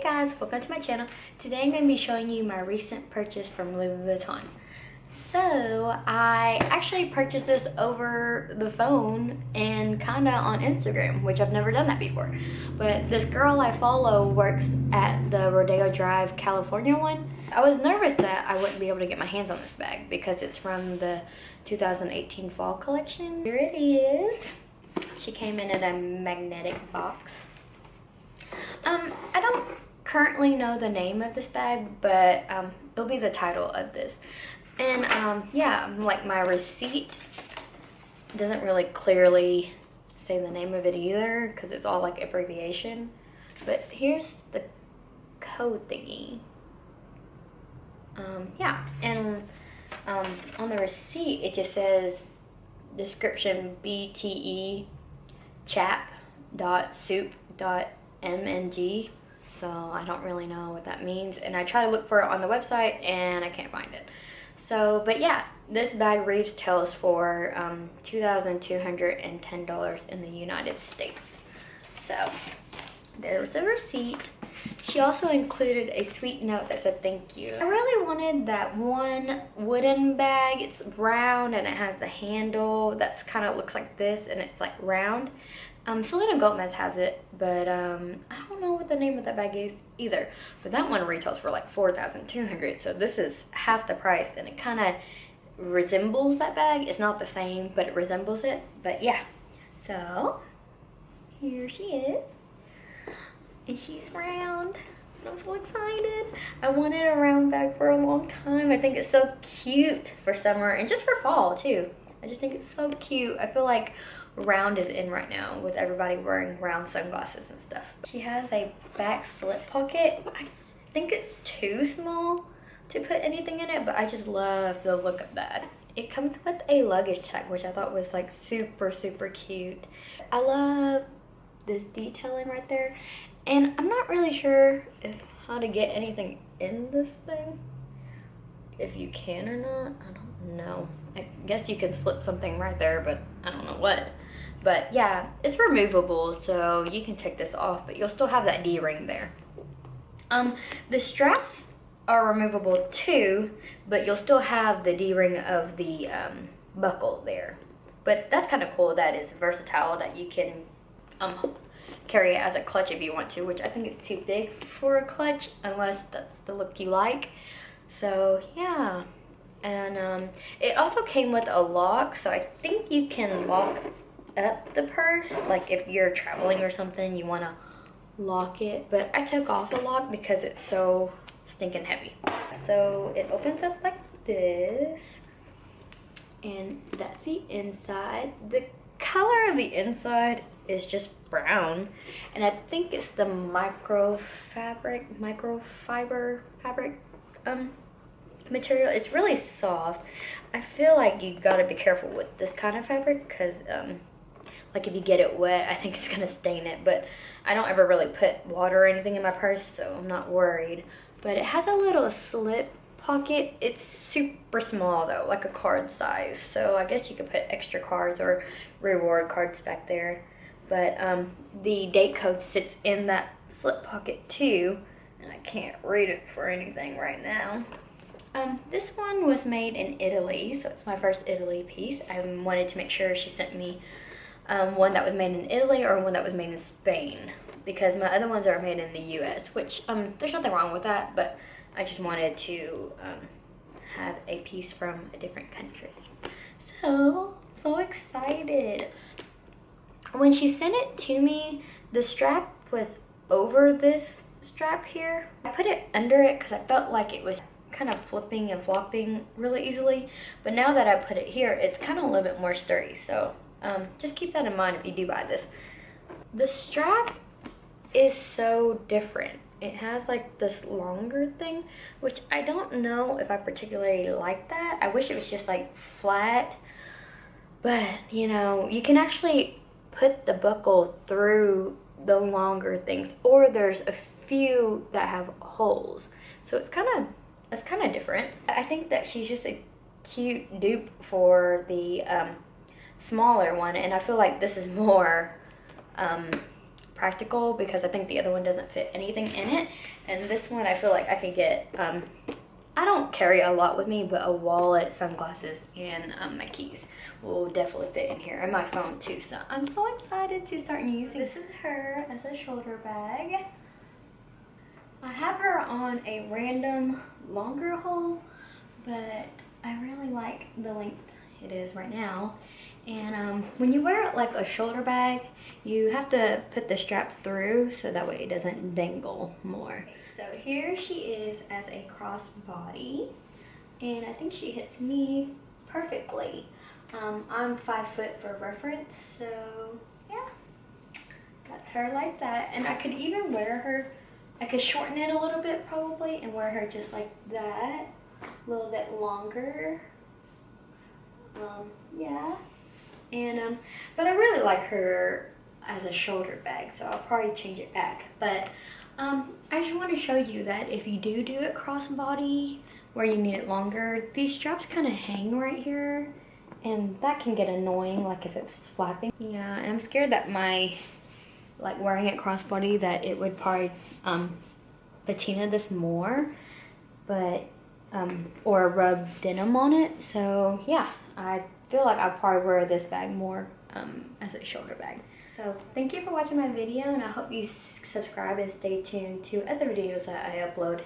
guys, welcome to my channel. Today I'm going to be showing you my recent purchase from Louis Vuitton. So I actually purchased this over the phone and kinda on Instagram, which I've never done that before. But this girl I follow works at the Rodeo Drive, California one. I was nervous that I wouldn't be able to get my hands on this bag because it's from the 2018 fall collection. Here it is. She came in a magnetic box. I don't currently know the name of this bag, but it'll be the title of this. And yeah, like my receipt doesn't really clearly say the name of it either because it's all like abbreviation. But here's the code thingy. Yeah, and on the receipt it just says description BTE chap.soup.mng. So I don't really know what that means, and I try to look for it on the website and I can't find it. So, but yeah, this bag retails for $2,210 in the United States. So there's a receipt. She also included a sweet note that said thank you. I really wanted that one wooden bag. It's round and it has a handle that's kind of looks like this and it's like round. Selena Gomez has it, but I don't know what the name of that bag is either. But that one retails for like $4,200, so this is half the price, and it kind of resembles that bag. It's not the same, but it resembles it. But yeah, so here she is, and she's round. I'm so excited. I wanted a round bag for a long time. I think it's so cute for summer and just for fall too. I just think it's so cute. I feel like round is in right now with everybody wearing round sunglasses and stuff. She has a back slip pocket. I think it's too small to put anything in it, but I just love the look of that. It comes with a luggage tag, which I thought was like super cute. I love this detailing right there, and I'm not really sure how to get anything in this thing, if you can or not. I don't know. I guess you can slip something right there, but I don't know what. But yeah, it's removable, so you can take this off, but you'll still have that D-ring there. The straps are removable too, but you'll still have the D-ring of the buckle there. But that's kind of cool that it's versatile, that you can carry it as a clutch if you want to, which I think is too big for a clutch, unless that's the look you like. So yeah, and it also came with a lock, so I think you can lock up the purse, like if you're traveling or something, you want to lock it. But I took off the lock because it's so stinking heavy. So it opens up like this, and that's the inside. The color of the inside is just brown, and I think it's the microfiber fabric material. It's really soft. I feel like you gotta be careful with this kind of fabric because like if you get it wet, I think it's gonna stain it, but I don't ever really put water or anything in my purse, so I'm not worried. But it has a little slip pocket. It's super small though, like a card size, so I guess you could put extra cards or reward cards back there. But the date code sits in that slip pocket too, and I can't read it for anything right now. This one was made in Italy, so it's my first Italy piece. I wanted to make sure she sent me one that was made in Italy or one that was made in Spain, because my other ones are made in the US, which there's nothing wrong with that, but I just wanted to have a piece from a different country. So excited. When she sent it to me, the strap was over this strap here. I put it under it because I felt like it was kind of flipping and flopping really easily, but now that I put it here, it's kind of a little bit more sturdy. So just keep that in mind if you do buy this. The strap is so different. It has like this longer thing, which I don't know if I particularly like that. I wish it was just like flat, but you know, you can actually put the buckle through the longer things, or there's a few that have holes, so it's kind of different. I think that she's just a cute dupe for the smaller one, and I feel like this is more practical because I think the other one doesn't fit anything in it. And this one I feel like I could get, I don't carry a lot with me, but a wallet, sunglasses, and my keys will definitely fit in here, and my phone too. So I'm so excited to start using. This is her as a shoulder bag. I have her on a random longer haul, but I really like the length it is right now. And when you wear like a shoulder bag, you have to put the strap through so that way it doesn't dangle more. So here she is as a crossbody, and I think she hits me perfectly. I'm 5 foot for reference, so yeah, that's her like that. And I could even wear her, I could shorten it a little bit probably and wear her just like that, a little bit longer. Yeah. And but I really like her as a shoulder bag, so I'll probably change it back. But I just want to show you that if you do it crossbody where you need it longer, these straps kind of hang right here, and that can get annoying, like if it's flapping. Yeah, and I'm scared that like wearing it crossbody, that it would probably patina this more, but or rub denim on it. So yeah, I feel like I'll probably wear this bag more as a shoulder bag. So thank you for watching my video, and I hope you subscribe and stay tuned to other videos that I upload.